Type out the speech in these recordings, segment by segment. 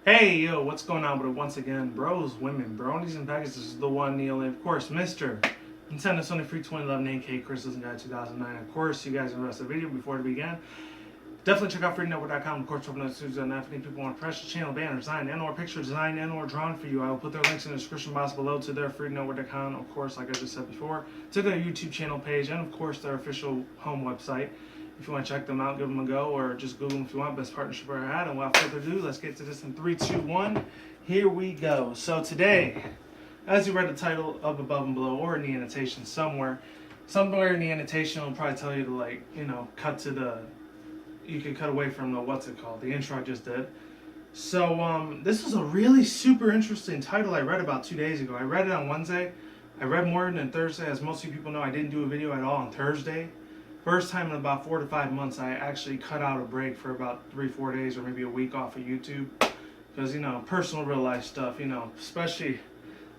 Hey, yo, what's going on with it once again? Bros, women, bronies, and pegasisters is the one, Neil, and of course, Mr. Nintendo Sony Free 2011 8K Crystals Guide 2009. Of course, you guys enjoyed the video before it began. Definitely check out freenetwork.com. Of course, open up the and if any people want to press the channel, banner, design, and/or picture design and/or drawn for you, I will put their links in the description box below to their freenetwork.com. Of course, like I just said before, to their YouTube channel page, and of course, their official home website. If you want to check them out, give them a go, or just Google them if you want. Best partnership I ever had. And without further ado, let's get to this in 3, 2, 1. Here we go. So today, as you read the title of Above and Below, or in the annotation somewhere in the annotation will probably tell you to cut to the, you can cut away from the, what's it called, the intro I just did. So this was a really super interesting title I read about 2 days ago. I read it on Wednesday. I read more than Thursday. As most of you people know, I didn't do a video at all on Thursday. First time in about 4 to 5 months, I actually cut out a break for about 3-4 days or maybe a week off of YouTube. Because, personal real life stuff, especially,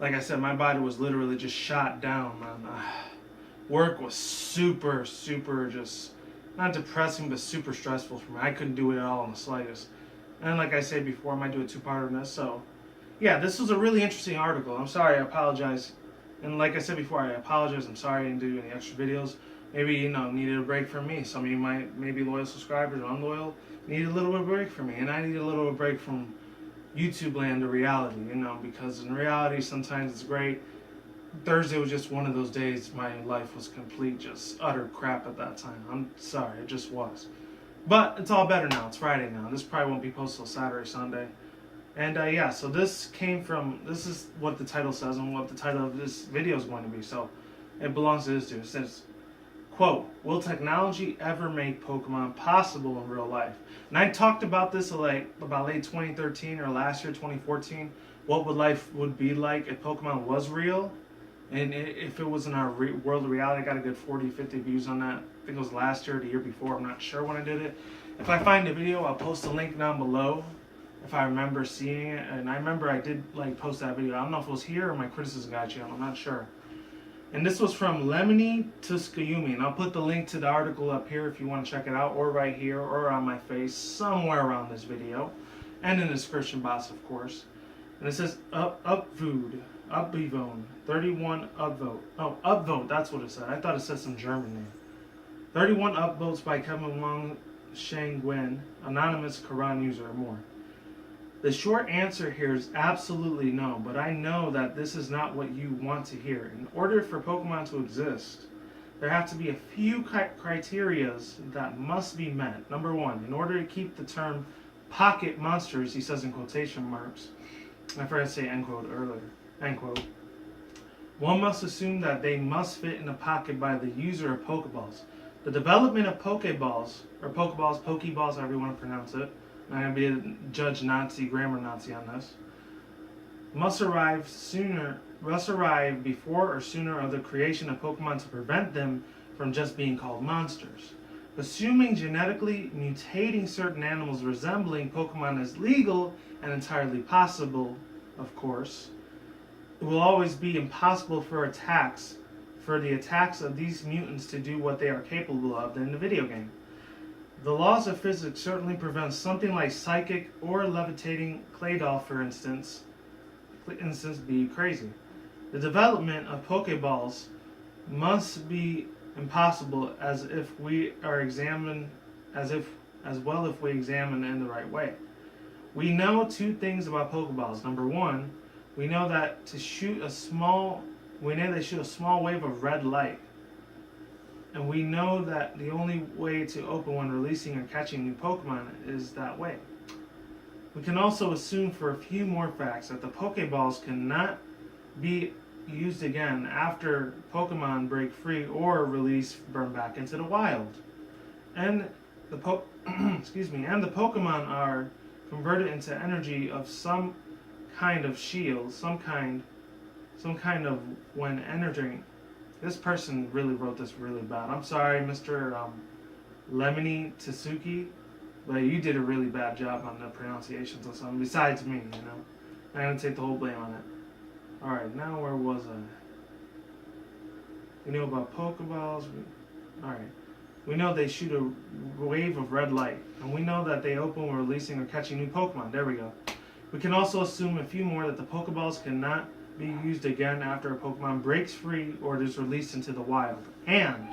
like I said, my body was literally just shot down, man. Work was super just, not depressing, but super stressful for me. I couldn't do it at all in the slightest. And like I said before, I might do a 2-parter on this. So, yeah, this was a really interesting article. I'm sorry, I apologize. And like I said before, I apologize. I'm sorry I didn't do any extra videos. Maybe, needed a break from me. Some of you might, maybe loyal subscribers or unloyal, needed a little bit of a break from me. And I needed a little bit of a break from YouTube land to reality, because in reality, sometimes it's great. Thursday was just one of those days my life was complete, just utter crap at that time. I'm sorry, it just was. But it's all better now. It's Friday now. This probably won't be posted till Saturday, Sunday. And yeah, so this is what the title says and what the title of this video is going to be. So it belongs to this dude. It says, quote, will technology ever make Pokemon possible in real life? And I talked about this about late 2013 or last year, 2014. What would life would be like if Pokemon was real? And if it was in our world of reality. I got a good 40, 50 views on that. I think it was last year or the year before. I'm not sure when I did it. If I find the video, I'll post a link down below if I remember seeing it. And I remember I did post that video. I don't know if it was here or my criticism guide channel. I'm not sure. And this was from Lemony Tuskayumi, and I'll put the link to the article up here if you want to check it out, or right here, or on my face, somewhere around this video, and in the description box, of course. And it says, Upvote, 31 upvote. Oh, upvote, that's what it said. I thought it said some German name. 31 upvotes by Kevin Wang Sheng Gwen, anonymous Quran user, or more. The short answer here is absolutely no, but I know that this is not what you want to hear. In order for Pokemon to exist, there have to be a few criteria that must be met. Number one, in order to keep the term pocket monsters, he says in quotation marks, I forgot to say end quote earlier, end quote, one must assume that they must fit in a pocket by the user of Pokeballs. The development of Pokeballs, or Pokeballs, however you want to pronounce it, I'm going to be a judge Nazi, grammar Nazi on this, must arrive before or sooner of the creation of Pokemon to prevent them from just being called monsters. Assuming genetically mutating certain animals resembling Pokemon is legal and entirely possible, of course, it will always be impossible for the attacks of these mutants to do what they are capable of in the video game. The laws of physics certainly prevent something like psychic or levitating Claydol, for instance, be crazy. The development of Pokeballs must be impossible if we examine in the right way. We know 2 things about Pokeballs. Number one, we know that they shoot a small wave of red light. And we know that the only way to open when releasing or catching new Pokemon is that way. We can also assume for a few more facts that the Pokeballs cannot be used again after Pokemon break free or burn back into the wild. And the Pokemon are converted into energy of some kind of shield, some kind of when entering. This person really wrote this really bad. I'm sorry, Mr. Lemony Tsuki, but you did a really bad job on the pronunciations of something, besides me, I'm going to take the whole blame on it. Alright, now where was I? We know about Pokeballs. Alright. We know they shoot a wave of red light, and we know that they open when releasing or catching new Pokemon. There we go. We can also assume a few more that the Pokeballs cannot be used again after a Pokemon breaks free or is released into the wild. And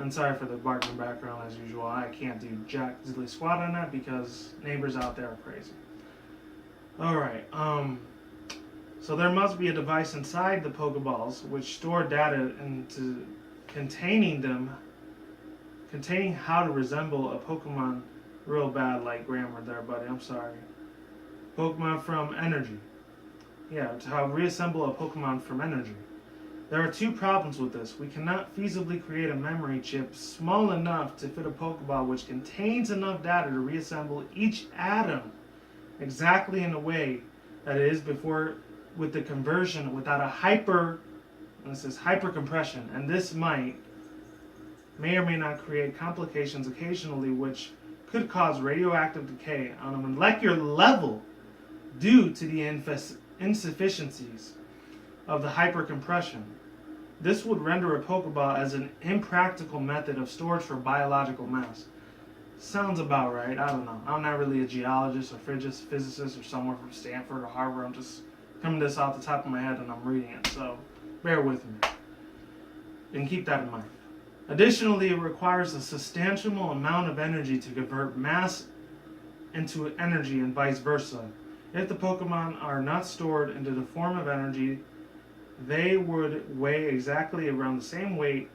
sorry for the barking background as usual, I can't do jack diddly squat on that because neighbors out there are crazy. Alright, so there must be a device inside the Pokeballs which store data into containing how to resemble a Pokemon. Real bad like grammar there, buddy, I'm sorry. Pokemon from energy. Yeah, to how reassemble a Pokemon from energy. There are two problems with this. We cannot feasibly create a memory chip small enough to fit a Pokeball which contains enough data to reassemble each atom exactly in a way that it is before with the conversion without a hypercompression, and this may or may not create complications occasionally which could cause radioactive decay on a molecular level due to the insufficiencies of the hypercompression. This would render a Pokeball as an impractical method of storage for biological mass. Sounds about right. I don't know. I'm not really a geologist or physicist or someone from Stanford or Harvard. I'm just coming this off the top of my head and I'm reading it, so bear with me. And keep that in mind. Additionally, it requires a substantial amount of energy to convert mass into energy and vice versa. If the Pokemon are not stored into the form of energy, they would weigh exactly around the same weight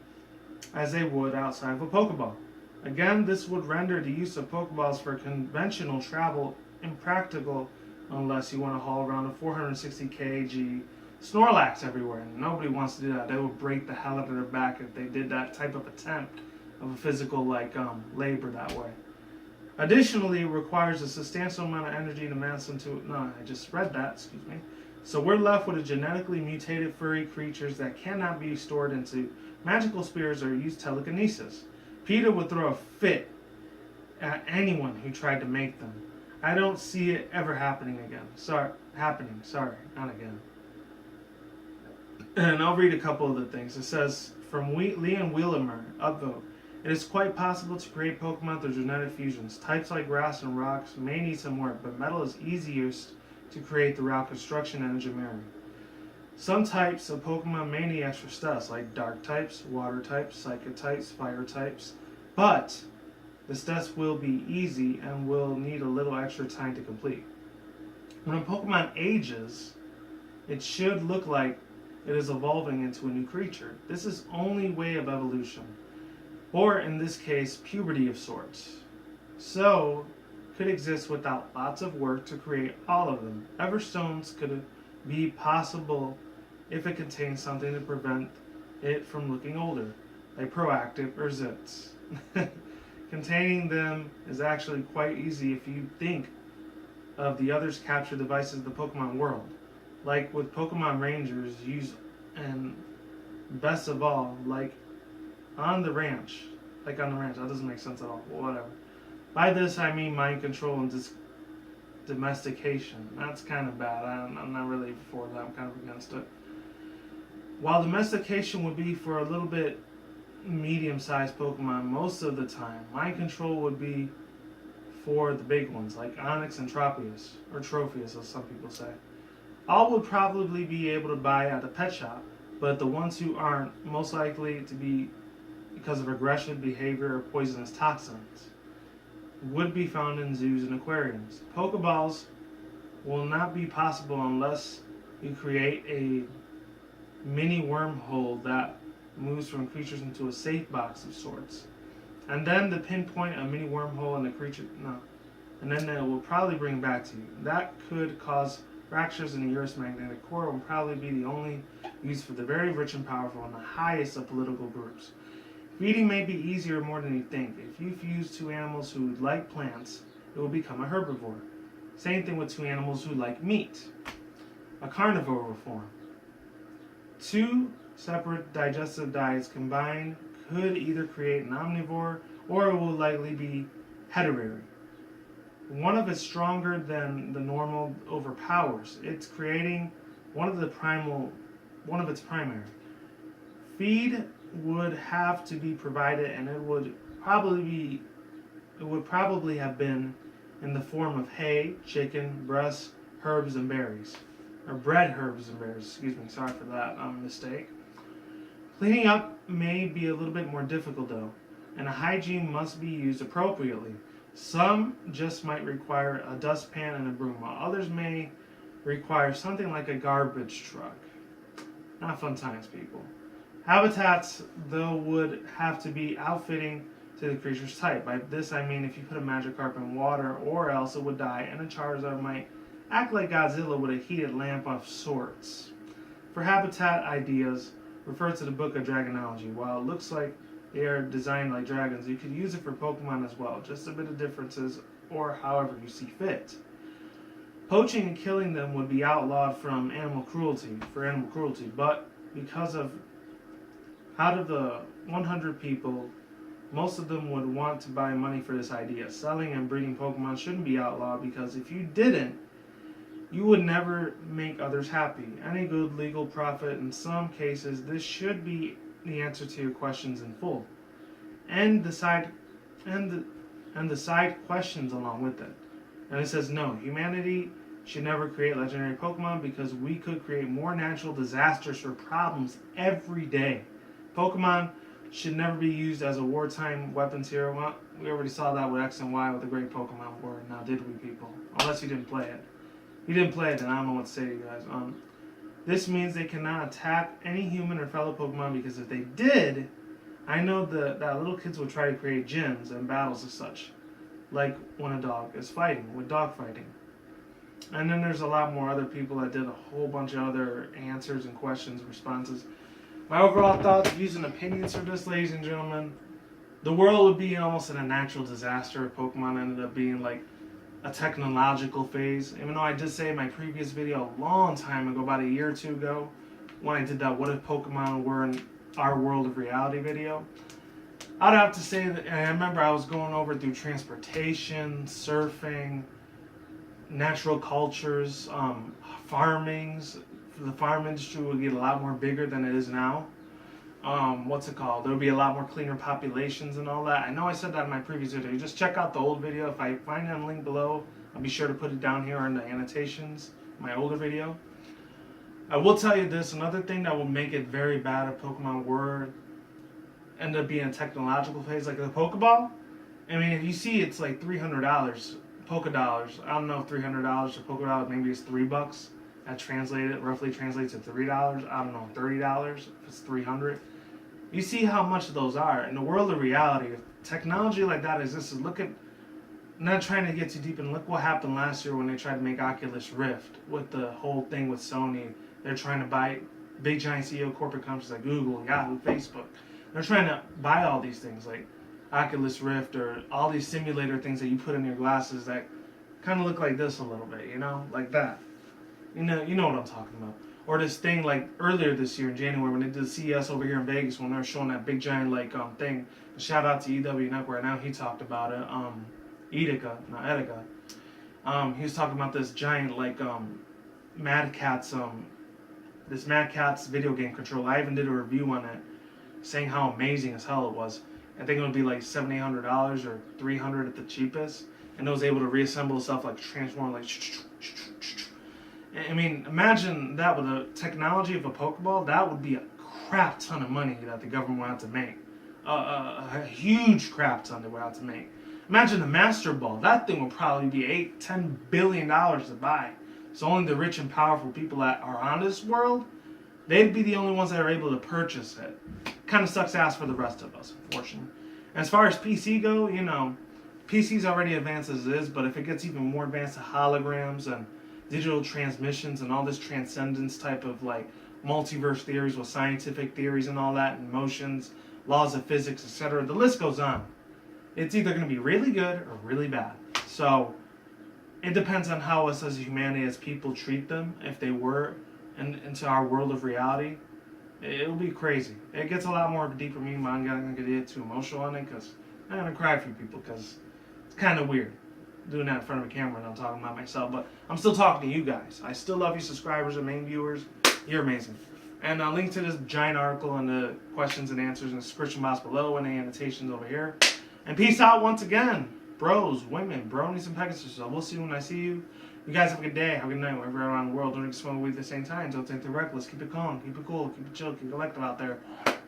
as they would outside of a Pokeball. Again, this would render the use of Pokeballs for conventional travel impractical unless you want to haul around a 460 kg Snorlax everywhere. And nobody wants to do that. They would break the hell out of their back if they did that type of attempt of a physical labor that way. Additionally, it requires a substantial amount of energy to mass into it. No, I just read that, excuse me. So we're left with a genetically mutated furry creatures that cannot be stored into magical spheres or use telekinesis. PETA would throw a fit at anyone who tried to make them. I don't see it ever happening again. Sorry, not again. And I'll read a couple of the things. It says, from Leon Wheelamer, upvote. It is quite possible to create Pokemon through genetic fusions. Types like grass and rocks may need some work, but metal is easiest to create throughout construction and engineering. Some types of Pokemon may need extra steps, like dark types, water types, psychic types, fire types, but the steps will be easy and will need a little extra time to complete. When a Pokemon ages, it should look like it is evolving into a new creature. This is only way of evolution, or in this case, puberty of sorts. So, could exist without lots of work to create all of them. Everstones could be possible if it contains something to prevent it from looking older, like Proactive or Zits. Containing them is actually quite easy if you think of the others capture devices of the Pokemon world. Like with Pokemon Rangers, and best of all, like on the ranch. That doesn't make sense at all, but whatever. By this I mean mind control and domestication. That's kind of bad. I'm not really for that. I'm kind of against it. While domestication would be for a little bit medium-sized Pokemon most of the time, mind control would be for the big ones like Onix and Tropius, or Trophius as some people say. All would probably be able to buy at the pet shop, but the ones who aren't, most likely to be because of aggressive behavior or poisonous toxins, would be found in zoos and aquariums. Pokeballs will not be possible unless you create a mini wormhole that moves from creatures into a safe box of sorts. And then to pinpoint a mini wormhole in the creature, and then it will probably bring back to you. That could cause fractures in the Earth's magnetic core. Will probably be the only use for the very rich and powerful and the highest of political groups. Feeding may be easier more than you think. If you fuse two animals who like plants, it will become a herbivore. Same thing with two animals who like meat. A carnivore will form. Two separate digestive diets combined could either create an omnivore or it will likely be heterary. One of its stronger than the normal overpowers. It's creating one of its primary. Feed would have to be provided, and it would probably have been in the form of hay, chicken, breast, herbs, and berries. Or bread, herbs, and berries. Excuse me, sorry for that mistake. Cleaning up may be a little bit more difficult though, and hygiene must be used appropriately. Some just might require a dustpan and a broom, while others may require something like a garbage truck. Not fun times, people. Habitats, though, would have to be outfitting to the creature's type. By this I mean if you put a Magikarp in water, or else it would die, and a Charizard might act like Godzilla with a heated lamp of sorts. For habitat ideas, refer to the book of Dragonology. While it looks like they are designed like dragons, you could use it for Pokemon as well. Just a bit of differences, or however you see fit. Poaching and killing them would be outlawed for animal cruelty, but because of out of the 100 people, most of them would want to buy money for this idea. Selling and breeding Pokemon shouldn't be outlawed because if you didn't, you would never make others happy. Any good legal profit, in some cases, this should be the answer to your questions in full, and the side questions along with it. And it says no, humanity should never create legendary Pokemon because we could create more natural disasters or problems every day. Pokemon should never be used as a wartime weapons here. Well, we already saw that with X and Y with the Great Pokemon War. Now, did we, people? Unless you didn't play it. If you didn't play it, then I don't know what to say to you guys. This means they cannot attack any human or fellow Pokemon because if they did, I know that little kids will try to create gyms and battles and such, like when a dog is fighting, with dog fighting. And then there's a lot more other people that did a whole bunch of other answers and questions, responses. My overall thoughts, views, and opinions for this, ladies and gentlemen, the world would be almost in a natural disaster if Pokemon ended up being like a technological phase. Even though I did say in my previous video a long time ago, about a year or two ago, when I did that what if Pokemon were in our world of reality video, I'd have to say that, and I remember I was going over through transportation, surfing, natural cultures, farmings. The farm industry would get a lot more bigger than it is now. There would be a lot more cleaner populations and all that. I know I said that in my previous video. Just check out the old video. If I find a link below, I'll be sure to put it down here in the annotations, my older video. I will tell you this, another thing that will make it very bad if Pokemon were end up being a technological phase, like the Pokeball. I mean, if you see it's like $300, Poke dollars. I don't know if $300 or Poke dollars, maybe it's $3. That roughly translates to $3. I don't know, $30 if it's 300. You see how much those are. In the world of reality, if technology like that exists, look at, not trying to get too deep, and look what happened last year when they tried to make Oculus Rift with the whole thing with Sony. They're trying to buy big giant CEO corporate companies like Google, Yahoo, Facebook. They're trying to buy all these things like Oculus Rift or all these simulator things that you put in your glasses that kind of look like this a little bit, you know, like that. You know what I'm talking about. Or this thing like earlier this year in January when they did CES over here in Vegas when they were showing that big giant thing. Shout out to EW Network. Now he talked about it. Etika. He was talking about this giant Mad Catz this Mad Catz video game controller. I even did a review on it, saying how amazing as hell it was. I think it would be like $700-800 or $300 at the cheapest, and it was able to reassemble itself like transform like. I mean, imagine that with the technology of a Pokeball. That would be a crap ton of money that the government would have to make. A huge crap ton they would have to make. Imagine the Master Ball. That thing would probably be $8-10 billion to buy. So only the rich and powerful people that are on this world, they'd be the only ones that are able to purchase it. Kind of sucks ass for the rest of us, unfortunately. And as far as PC go, you know, PC's already advanced as it is, but if it gets even more advanced to holograms and digital transmissions and all this transcendence type of like multiverse theories with scientific theories and all that, and motions, laws of physics, etc. The list goes on. It's either going to be really good or really bad. So it depends on how us as humanity, as people, treat them. If they were into our world of reality, it'll be crazy. It gets a lot more deeper meaning, but I'm not going to get too emotional on it because I'm going to cry for you people because it's kind of weird doing that in front of a camera and I'm talking about myself. But I'm still talking to you guys. I still love you subscribers and main viewers. You're amazing. And I'll link to this giant article and the questions and answers in the description box below and the annotations over here. And peace out once again. bros, women, bronies, and pegasisters. I will see you when I see you. You guys have a good day, have a good night, wherever around the world. Don't just smoke weed at the same time. Don't take the reckless. Keep it calm, keep it cool, keep it chill, keep it collective out there.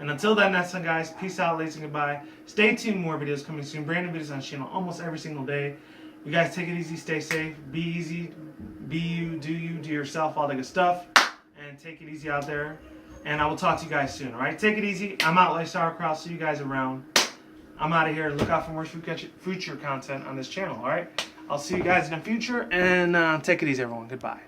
And until then, that's it, guys. Peace out, ladies, and goodbye. Stay tuned. More videos coming soon. Brand new videos on the channel almost every single day. You guys take it easy, stay safe, be easy, be you, do yourself, all that good stuff. And take it easy out there. And I will talk to you guys soon, alright? Take it easy. I'm out like sauerkraut. See you guys around. I'm out of here. Look out for more future content on this channel, alright? I'll see you guys in the future. And take it easy, everyone. Goodbye.